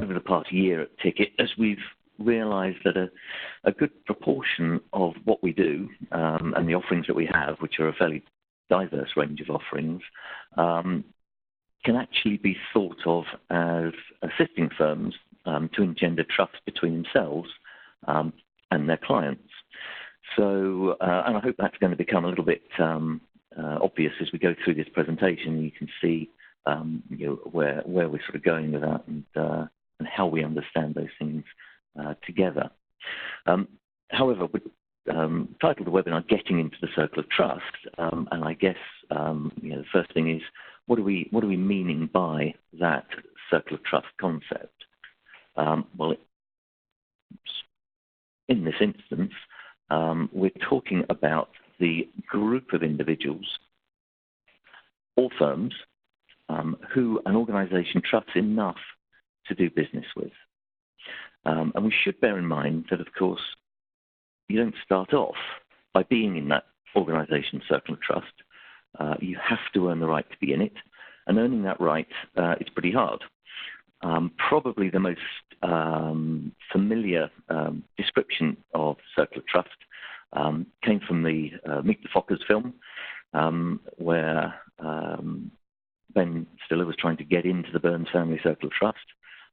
over the past year at Ticket as we've realised that a good proportion of what we do and the offerings that we have, which are a fairly diverse range of offerings, can actually be thought of as assisting firms to engender trust between themselves and their clients. So, and I hope that's going to become a little bit obvious as we go through this presentation. You can see where we're sort of going with that and how we understand those things together. However, we titled the webinar "Getting into the Circle of Trust," and I guess the first thing is what are we meaning by that circle of trust concept? Well, in this instance, we're talking about the group of individuals or firms who an organisation trusts enough to do business with. And we should bear in mind that, of course, you don't start off by being in that organisation circle of trust. You have to earn the right to be in it, and earning that right is pretty hard. Probably the most familiar description of circle of trust came from the Meet the Fockers film, where Ben Stiller was trying to get into the Burns family circle of trust.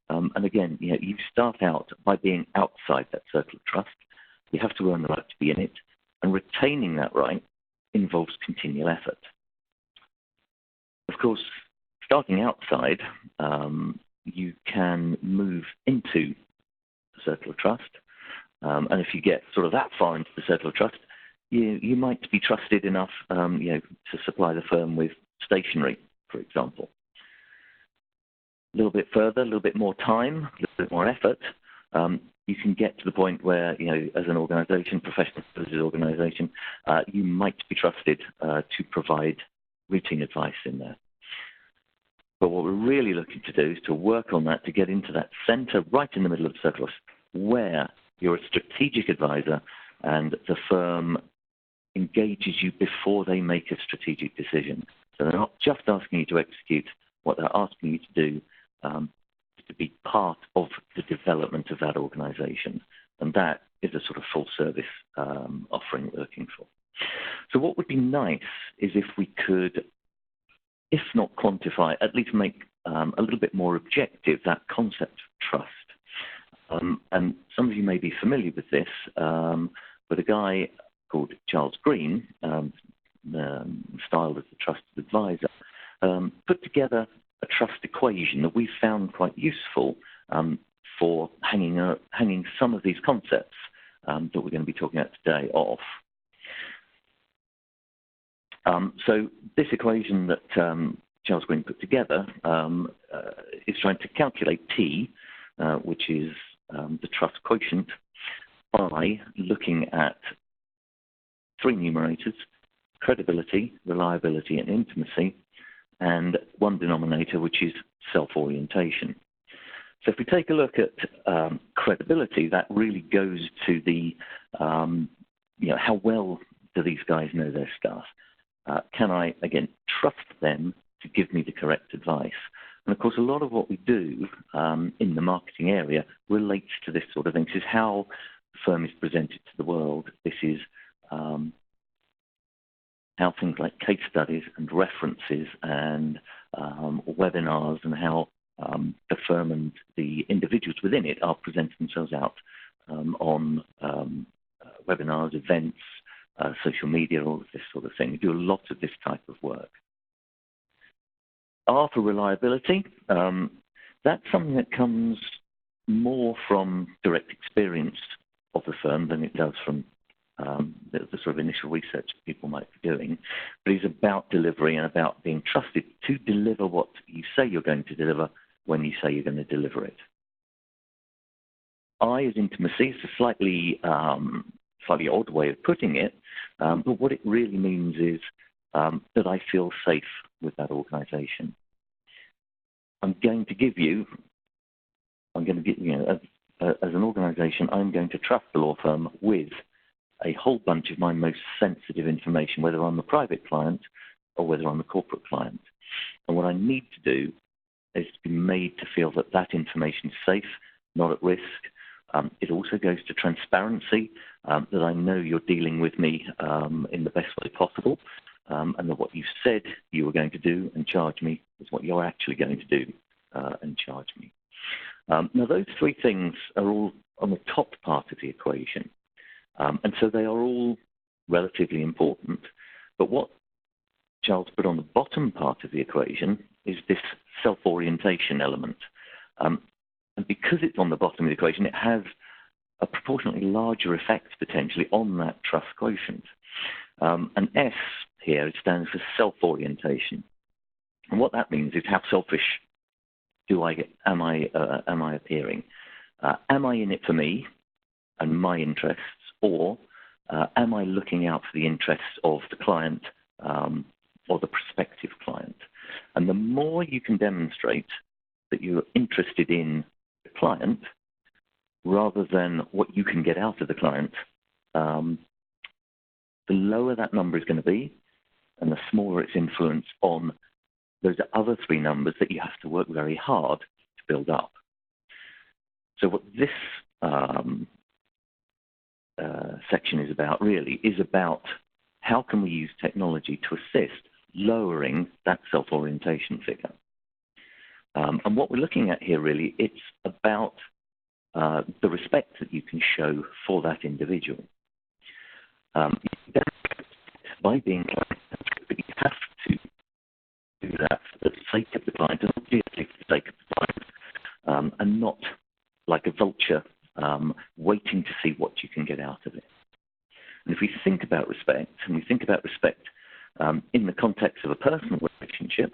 And again, you start out by being outside that circle of trust. You have to earn the right to be in it, and retaining that right involves continual effort. Of course, starting outside, you can move into the circle of trust, and if you get sort of that far into the circle of trust, you might be trusted enough, to supply the firm with stationery, for example. A little bit further, a little bit more time, a little bit more effort, you can get to the point where, as an organisation, professional services organisation, you might be trusted to provide routine advice in there. But what we're really looking to do is to work on that, to get into that centre, right in the middle of the circle, where you're a strategic advisor and the firm engages you before they make a strategic decision. So they're not just asking you to execute, what they're asking you to do to be part of the development of that organisation. And that is a sort of full service offering we're looking for. So what would be nice is if we could, if not quantify, at least make a little bit more objective that concept of trust. And some of you may be familiar with this, but a guy called Charles Green, styled as the trusted advisor, put together a trust equation that we found quite useful for hanging some of these concepts that we're going to be talking about today off. So this equation that Charles Green put together is trying to calculate T, which is the trust quotient, by looking at three numerators: credibility, reliability, and intimacy, and one denominator, which is self-orientation. So if we take a look at credibility, that really goes to the, how well do these guys know their stuff? Can I, again, trust them to give me the correct advice? And of course, a lot of what we do in the marketing area relates to this sort of thing. This is how the firm is presented to the world. This is how things like case studies and references and webinars and how the firm and the individuals within it are presenting themselves out on webinars, events, social media, all of this sort of thing. We do a lot of this type of work. R for reliability. That's something that comes more from direct experience of the firm than it does from the sort of initial research people might be doing. But it's about delivery and about being trusted to deliver what you say you're going to deliver when you say you're going to deliver it. I is intimacy. It's a slightly odd way of putting it, but what it really means is that I feel safe with that organisation. As an organisation, I'm going to trust the law firm with a whole bunch of my most sensitive information, whether I'm the private client or whether I'm the corporate client. And what I need to do is to be made to feel that that information is safe, not at risk. It also goes to transparency, that I know you're dealing with me in the best way possible, and that what you said you were going to do and charge me is what you're actually going to do and charge me. Now, those three things are all on the top part of the equation, and so they are all relatively important. But what Charles put on the bottom part of the equation is this self-orientation element. And because it's on the bottom of the equation, it has a proportionately larger effect potentially on that trust quotient. And S here, it stands for self-orientation. And what that means is how selfish am I appearing? Am I in it for me and my interests, or am I looking out for the interests of the client or the prospective client? And the more you can demonstrate that you're interested in the client rather than what you can get out of the client, the lower that number is going to be, and the smaller its influence on those other three numbers that you have to work very hard to build up. So what this section is about really is about how can we use technology to assist lowering that self-orientation figure. And what we're looking at here really, it's about the respect that you can show for that individual. By being client-centric, but you have to do that for the sake of the client, and not just for the sake of the client, and not like a vulture waiting to see what you can get out of it. And if we think about respect, and we think about respect in the context of a personal relationship,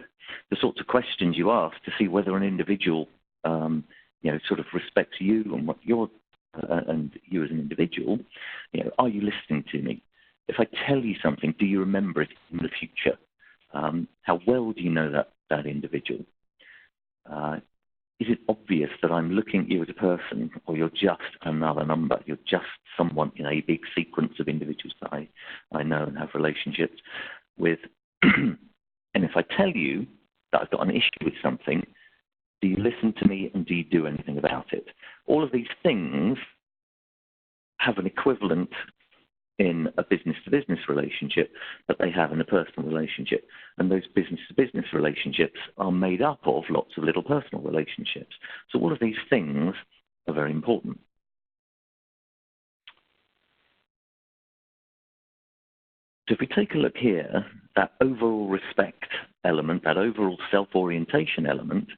the sorts of questions you ask to see whether an individual, sort of respects you and what you're, and you as an individual, are you listening to me? If I tell you something, do you remember it in the future? How well do you know that individual? Is it obvious that I'm looking at you as a person, or you're just another number? You're just someone in a big sequence of individuals that I know and have relationships with. And if I tell you that I've got an issue with something, do you listen to me and do you do anything about it? All of these things have an equivalent in a business-to-business relationship that they have in a personal relationship. And those business-to-business relationships are made up of lots of little personal relationships. So all of these things are very important. So if we take a look here, that overall respect element, that overall self-orientation element,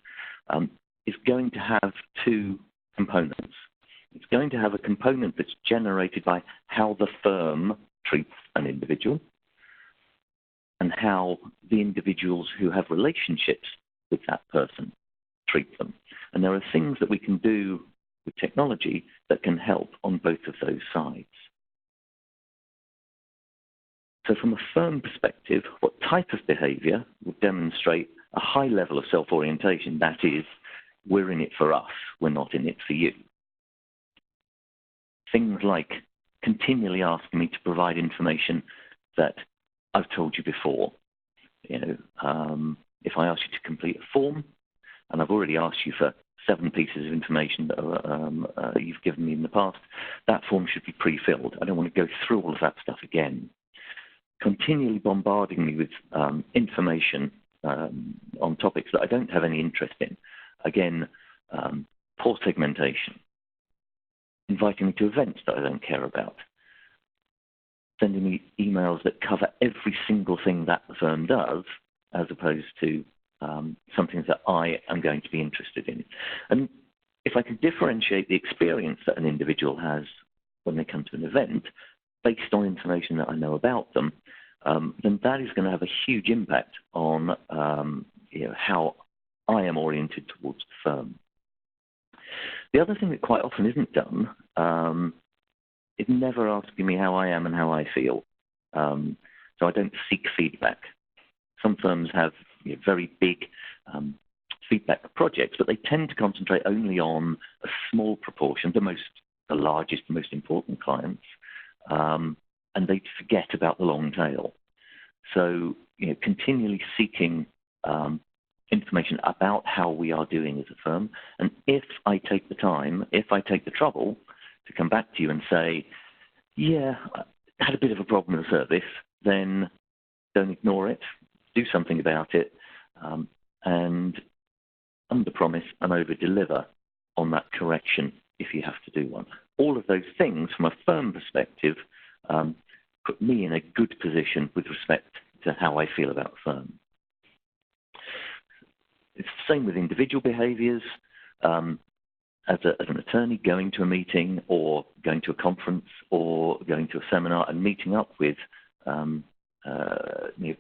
is going to have two components. It's going to have a component that's generated by how the firm treats an individual and how the individuals who have relationships with that person treat them. And there are things that we can do with technology that can help on both of those sides. So from a firm perspective, what type of behavior will demonstrate a high level of self-orientation? That is, we're in it for us, we're not in it for you. Things like continually asking me to provide information that I've told you before. If I ask you to complete a form, and I've already asked you for 7 pieces of information that you've given me in the past, that form should be pre-filled. I don't want to go through all of that stuff again. Continually bombarding me with information on topics that I don't have any interest in. Again, poor segmentation. Inviting me to events that I don't care about. Sending me emails that cover every single thing that the firm does, as opposed to something that I am going to be interested in. And if I can differentiate the experience that an individual has when they come to an event based on information that I know about them, then that is going to have a huge impact on how I am oriented towards the firm. The other thing that quite often isn't done is never asking me how I am and how I feel. So I don't seek feedback. Some firms have very big feedback projects, but they tend to concentrate only on a small proportion, the largest, the most important clients, and they forget about the long tail. So, continually seeking information about how we are doing as a firm. And if I take the time, if I take the trouble to come back to you and say, yeah, I had a bit of a problem with the service, then don't ignore it, do something about it, and under-promise and over-deliver on that correction if you have to do one. All of those things, from a firm perspective, put me in a good position with respect to how I feel about the firm. It's the same with individual behaviours. As an attorney, going to a meeting or going to a conference or going to a seminar and meeting up with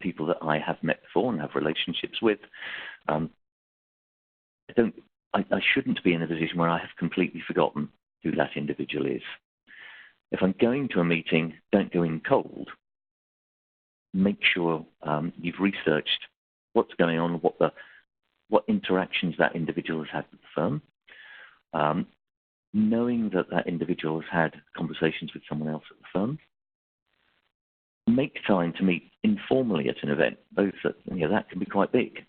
people that I have met before and have relationships with, I shouldn't be in a position where I have completely forgotten who that individual is. If I'm going to a meeting, don't go in cold. Make sure you've researched what's going on, what interactions that individual has had with the firm. Knowing that that individual has had conversations with someone else at the firm. Make time to meet informally at an event. Both that can be quite big.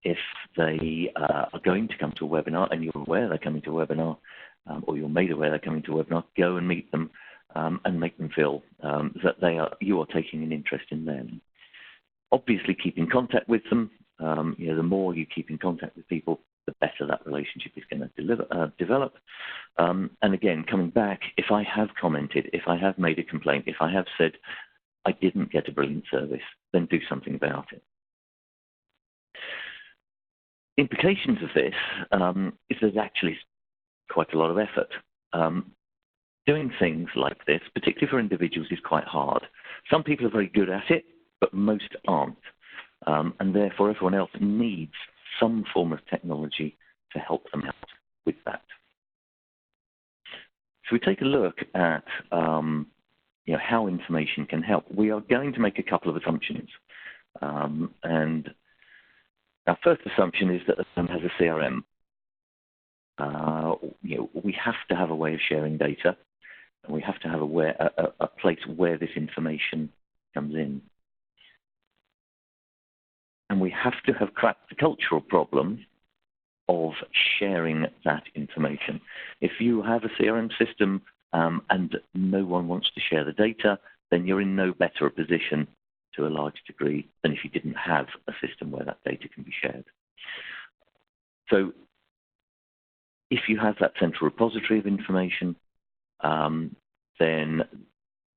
If they are going to come to a webinar and you're aware they're coming to a webinar, or you're made aware they're coming to a webinar, go and meet them and make them feel that you are taking an interest in them. Obviously, keep in contact with them. The more you keep in contact with people, the better that relationship is going to develop. And again, coming back, if I have commented, if I have made a complaint, if I have said I didn't get a brilliant service, then do something about it. Implications of this is there's actually quite a lot of effort. Doing things like this, particularly for individuals, is quite hard. Some people are very good at it, but most aren't. And therefore, everyone else needs some form of technology to help them out with that. So we take a look at how information can help. We are going to make a couple of assumptions. And our first assumption is that the firm has a CRM. We have to have a way of sharing data, and we have to have a place where this information comes in. And we have to have cracked the cultural problem of sharing that information. If you have a CRM system and no one wants to share the data, then you're in no better a position to a large degree than if you didn't have a system where that data can be shared. So if you have that central repository of information, then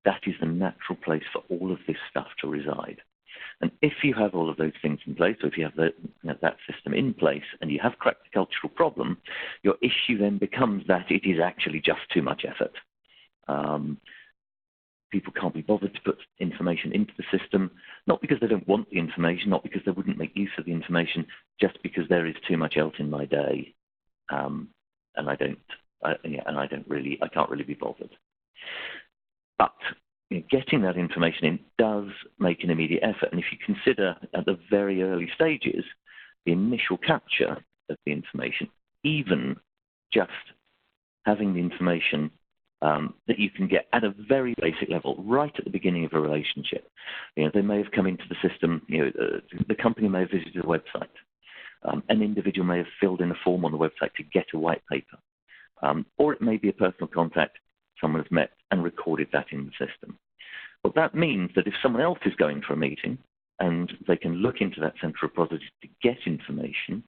that is the natural place for all of this stuff to reside. And if you have all of those things in place, or if you have that system in place and you have cracked the cultural problem, your issue then becomes that it is actually just too much effort. People can't be bothered to put information into the system, not because they don't want the information, not because they wouldn't make use of the information, just because there is too much else in my day, and I can't really be bothered. But getting that information in does make an immediate effort. And if you consider at the very early stages, the initial capture of the information, even just having the information that you can get at a very basic level, right at the beginning of a relationship. They may have come into the system, the company may have visited a website. An individual may have filled in a form on the website to get a white paper. Or it may be a personal contact someone has met and recorded that in the system. Well, that means that if someone else is going for a meeting and they can look into that central repository to get information,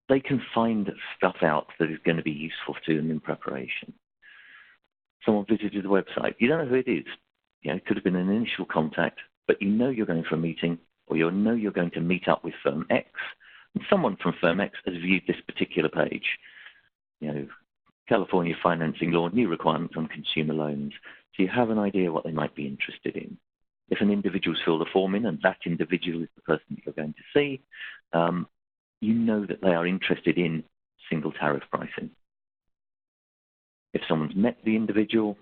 they can find stuff out that is going to be useful to them in preparation. Someone visited the website. You don't know who it is. It could have been an initial contact, but you know you're going for a meeting, or you know you're going to meet up with firm X, and someone from firm X has viewed this particular page. California financing law, new requirements on consumer loans. So you have an idea what they might be interested in. If an individual's filled a form in and that individual is the person that you're going to see, you know that they are interested in single tariff pricing. If someone's met the individual,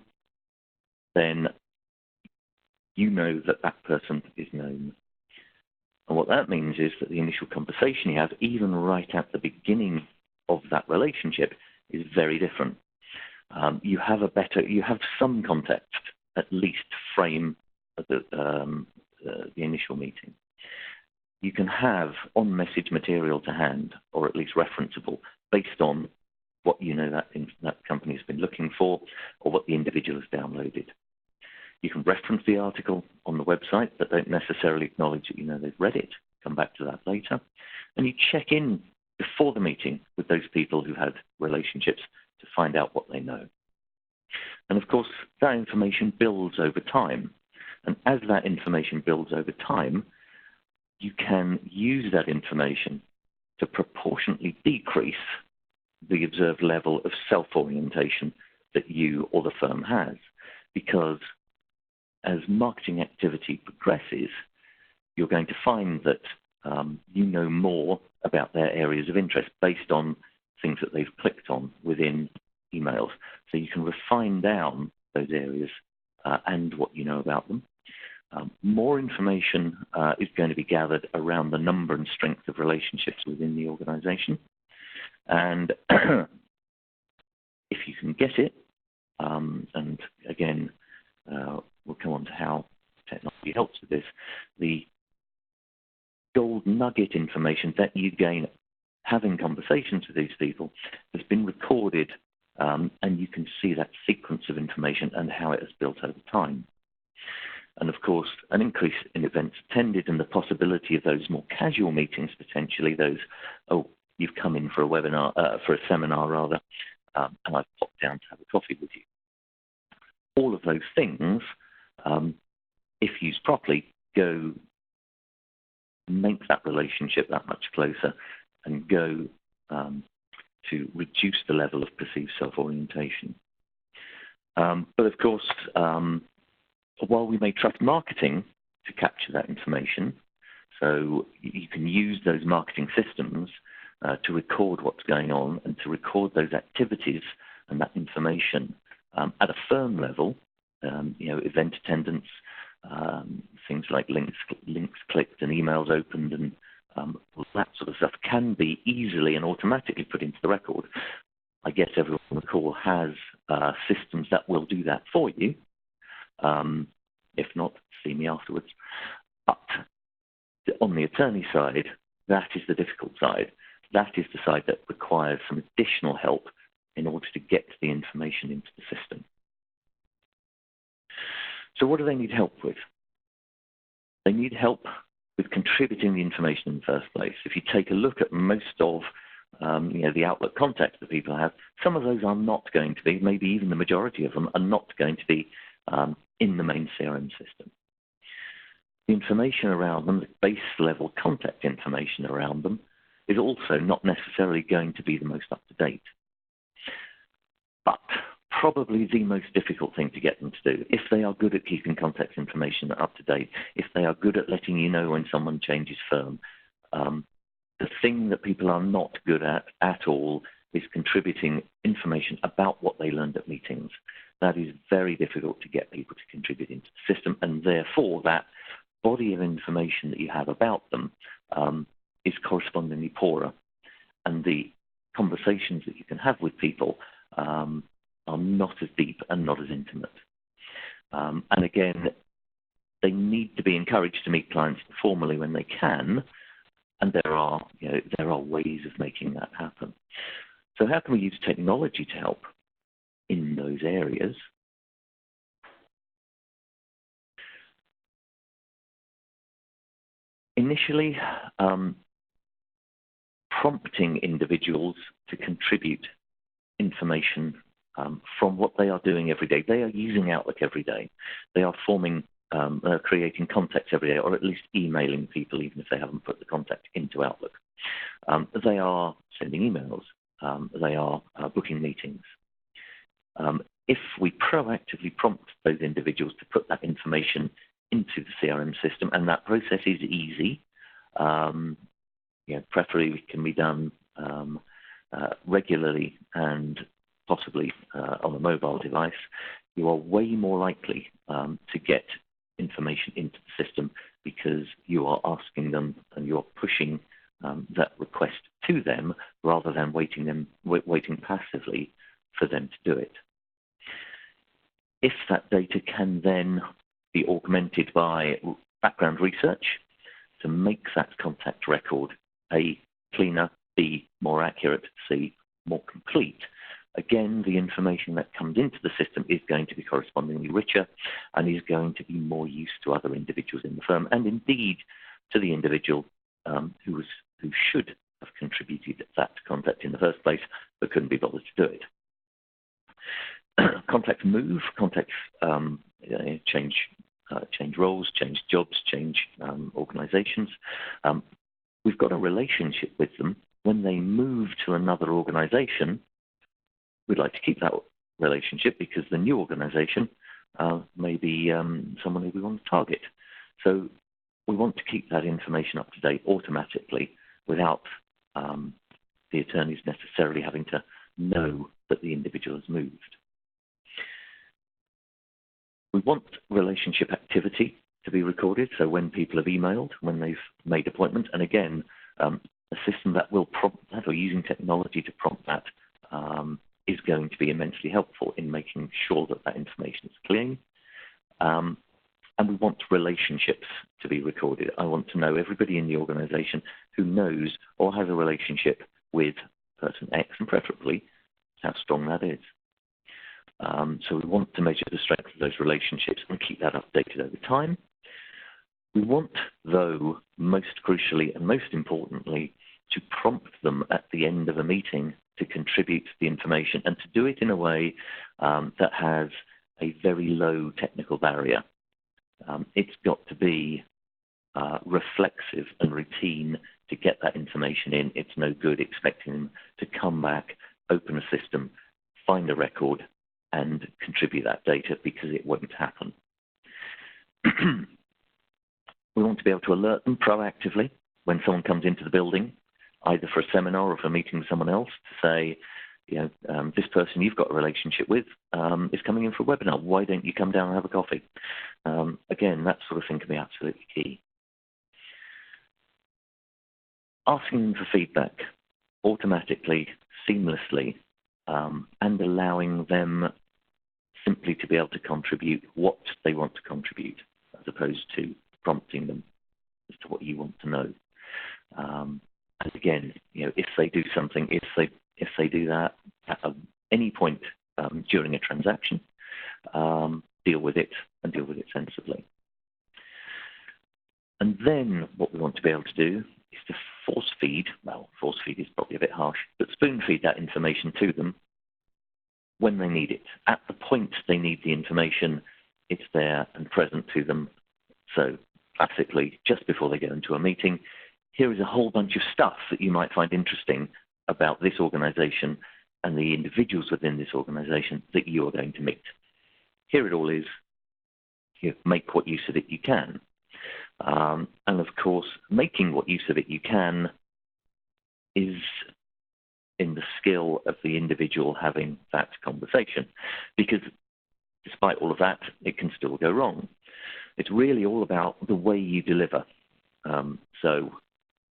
then you know that that person is known. And what that means is that the initial conversation you have, even right at the beginning of that relationship, is very different. You have some context, at least, frame the initial meeting. You can have on-message material to hand, or at least referenceable, based on what you know that company has been looking for, or what the individual has downloaded. You can reference the article on the website, but don't necessarily acknowledge that you know they've read it. Come back to that later. And you check in before the meeting with those people who had relationships to find out what they know. And of course, that information builds over time. And as that information builds over time, you can use that information to proportionately decrease the observed level of self-orientation that you or the firm has. Because as marketing activity progresses, you're going to find that you know more about their areas of interest based on things that they've clicked on within emails. So you can refine down those areas and what you know about them. More information is going to be gathered around the number and strength of relationships within the organization. And if you can get it, and again, we'll come on to how technology helps with this, the gold nugget information that you gain having conversations with these people has been recorded, and you can see that sequence of information and how it has built over time. And of course, an increase in events attended and the possibility of those more casual meetings, potentially those, oh, you've come in for a webinar, for a seminar rather, and I've popped down to have a coffee with you. All of those things, if used properly, go make that relationship that much closer and go to reduce the level of perceived self-orientation. But of course, while we may trust marketing to capture that information, so you can use those marketing systems to record what's going on and to record those activities and that information at a firm level, event attendance, things like links clicked and emails opened and that sort of stuff can be easily and automatically put into the record. I guess everyone on the call has systems that will do that for you. If not, see me afterwards. But on the attorney side, that is the difficult side. That is the side that requires some additional help in order to get the information into the system. So what do they need help with? They need help with contributing the information in the first place. If you take a look at most of the Outlook contacts that people have, some of those are not going to be, maybe even the majority of them are not going to be in the main CRM system. The information around them, the base level contact information around them, is also not necessarily going to be the most up to date. But probably the most difficult thing to get them to do, if they are good at keeping contact information up to date, if they are good at letting you know when someone changes firm, the thing that people are not good at all is contributing information about what they learned at meetings. That is very difficult to get people to contribute into the system, and therefore that body of information that you have about them is correspondingly poorer, and the conversations that you can have with people are not as deep and not as intimate. And again, they need to be encouraged to meet clients formally when they can, and there are ways of making that happen. So how can we use technology to help in those areas? Initially, prompting individuals to contribute information from what they are doing every day. They are using Outlook every day. They are creating contacts every day, or at least emailing people, even if they haven't put the contact into Outlook. They are sending emails. They are booking meetings. If we proactively prompt those individuals to put that information into the CRM system, and that process is easy, preferably it can be done regularly and possibly on a mobile device, you are way more likely to get information into the system because you are asking them and you're pushing that request to them rather than waiting passively for them to do it. If that data can then be augmented by background research to make that contact record A, cleaner, B, more accurate, C, more complete. Again, the information that comes into the system is going to be correspondingly richer and is going to be more use to other individuals in the firm, and indeed to the individual who should have contributed that contact in the first place but couldn't be bothered to do it. Contacts move, contacts change roles, change jobs, change organizations. We've got a relationship with them. When they move to another organization, we'd like to keep that relationship because the new organization may be someone who we want to target. So we want to keep that information up to date automatically without the attorneys necessarily having to know that the individual has moved. We want relationship activity to be recorded, so when people have emailed, when they've made appointments, and again, a system that will prompt that, or using technology to prompt that, is going to be immensely helpful in making sure that that information is clean. And we want relationships to be recorded. I want to know everybody in the organization who knows or has a relationship with person X, and preferably how strong that is. So we want to measure the strength of those relationships and keep that updated over time. We want, though, most crucially and most importantly, to prompt them at the end of a meeting to contribute the information, and to do it in a way that has a very low technical barrier. It's got to be reflexive and routine to get that information in. It's no good expecting them to come back, open a system, find a record, and contribute that data, because it won't happen. We want to be able to alert them proactively when someone comes into the building, either for a seminar or for a meeting with someone else, to say, you know, this person you've got a relationship with is coming in for a webinar. Why don't you come down and have a coffee? Again, that sort of thing can be absolutely key. Asking them for feedback automatically, seamlessly, and allowing them simply to be able to contribute what they want to contribute, as opposed to prompting them as to what you want to know. And again, you know, if they do something, if they do that at any point during a transaction, deal with it, and deal with it sensibly. And then what we want to be able to do is to force feed is probably a bit harsh, but spoon feed that information to them when they need it. At the point they need the information, it's there and present to them. So classically, just before they go into a meeting, here is a whole bunch of stuff that you might find interesting about this organization and the individuals within this organization that you are going to meet. Here it all is. Here, make what use of it you can. And of course, making what use of it you can is in the skill of the individual having that conversation, because despite all of that, it can still go wrong. It's really all about the way you deliver. So,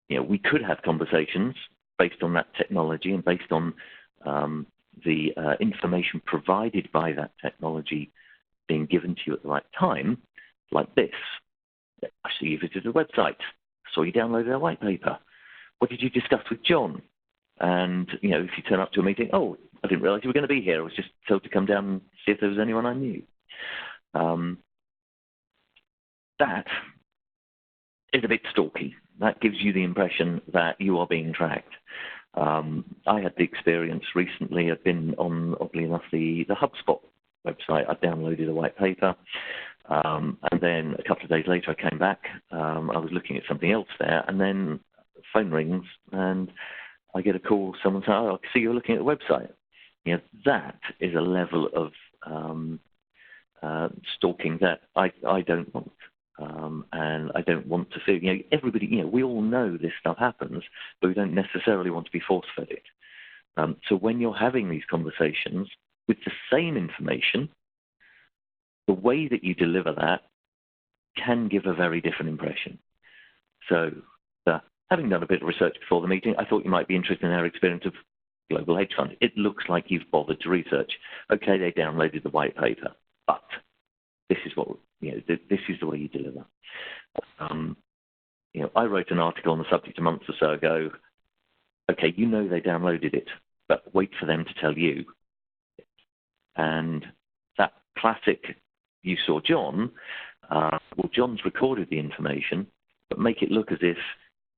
you know, we could have conversations based on that technology and based on the information provided by that technology being given to you at the right time, like this. I see you visited a website. I saw you downloaded a white paper. What did you discuss with John? And, you know, if you turn up to a meeting, oh, I didn't realize you were going to be here. I was just told to come down and see if there was anyone I knew. That is a bit stalky. That gives you the impression that you are being tracked. I had the experience recently. I've been on, oddly enough, the HubSpot website. I downloaded a white paper. And then a couple of days later, I came back. I was looking at something else there. And then the phone rings and I get a call. Someone says, oh, I see you're looking at the website. You know, that is a level of stalking that I don't want. And I don't want to feel, you know, everybody, you know, we all know this stuff happens, but we don't necessarily want to be force-fed it. So when you're having these conversations with the same information, the way that you deliver that can give a very different impression. So having done a bit of research before the meeting, I thought you might be interested in our experience of Global Hedge Fund. It looks like you've bothered to research. Okay, they downloaded the white paper, but this is what, you know, this is the way you deliver. I wrote an article on the subject a month or so ago. Okay, they downloaded it, but wait for them to tell you. And that classic, you saw John, John's recorded the information, but make it look as if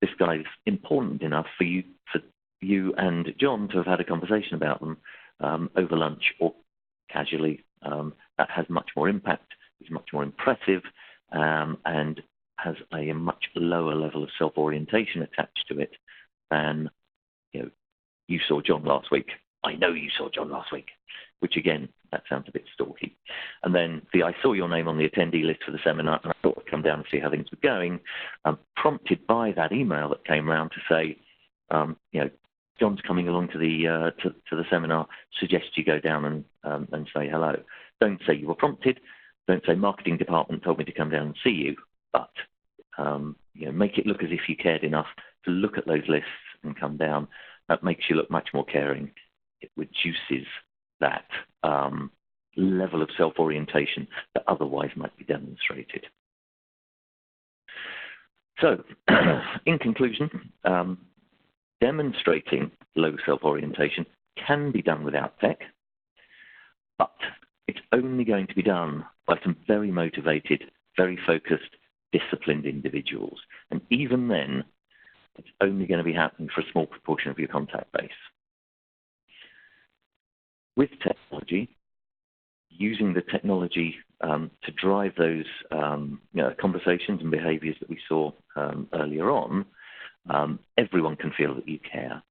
this guy's important enough for you and John to have had a conversation about them over lunch or casually. That has much more impact, is much more impressive, and has a much lower level of self-orientation attached to it than, you saw John last week. I know you saw John last week, which again, that sounds a bit stalky. And then I saw your name on the attendee list for the seminar, and I thought I'd come down and see how things were going, prompted by that email that came round to say, John's coming along to the seminar, suggest you go down and say hello. Don't say you were prompted. Don't say marketing department told me to come down and see you, but make it look as if you cared enough to look at those lists and come down. That makes you look much more caring. It reduces that level of self-orientation that otherwise might be demonstrated. So, in conclusion, demonstrating low self-orientation can be done without tech, but it's only going to be done by some very motivated, very focused, disciplined individuals. And even then, it's only going to be happening for a small proportion of your contact base. With technology, using the technology to drive those conversations and behaviours that we saw earlier on, everyone can feel that you care.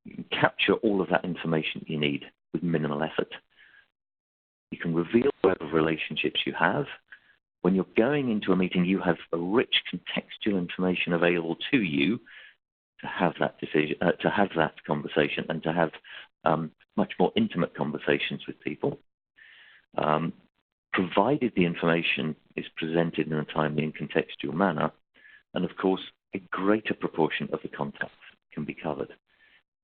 You can capture all of that information you need with minimal effort. You can reveal whatever relationships you have. When you're going into a meeting, you have a rich contextual information available to you to have that decision, to have that conversation, and to have much more intimate conversations with people. Provided the information is presented in a timely and contextual manner, and of course, a greater proportion of the contacts can be covered.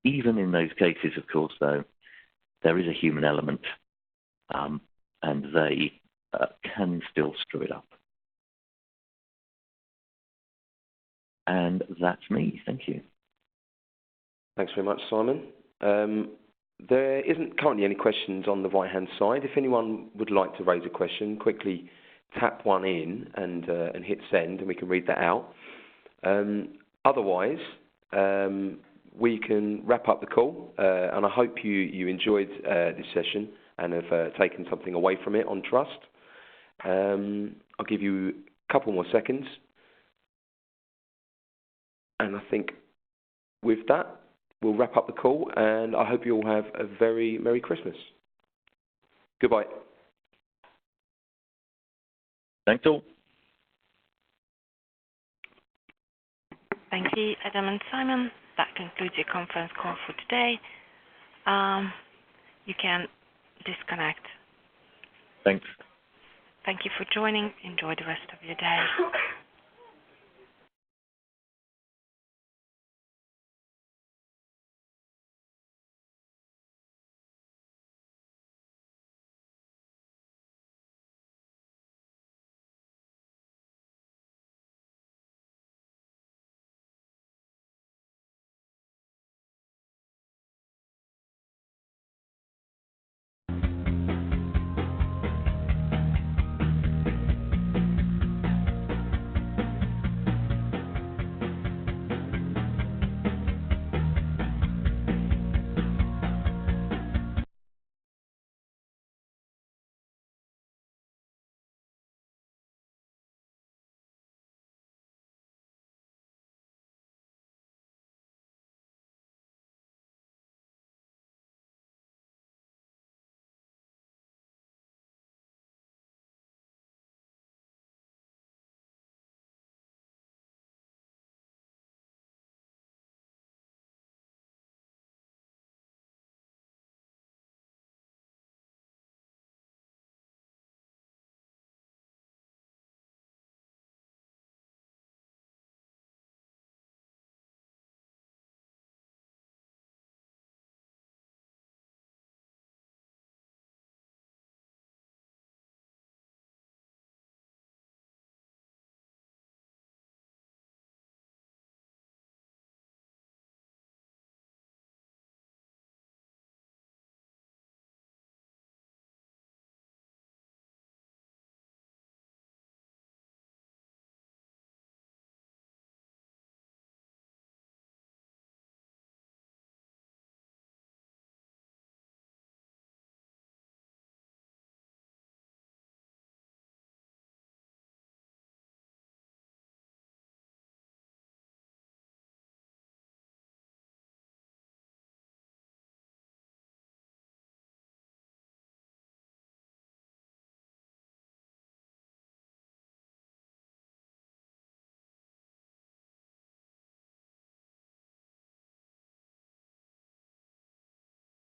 Even in those cases, of course, though, there is a human element, and they can still screw it up. And that's me. Thank you. Thanks very much, Simon. There isn't currently any questions on the right-hand side. If anyone would like to raise a question, quickly tap one in and hit send, and we can read that out. Otherwise, we can wrap up the call, and I hope you enjoyed this session and have taken something away from it on trust. I'll give you a couple more seconds. And I think with that, we'll wrap up the call, and I hope you all have a very Merry Christmas. Goodbye. Thanks all. Thank you, Adam and Simon. That concludes your conference call for today. You can disconnect. Thanks. Thank you for joining. Enjoy the rest of your day.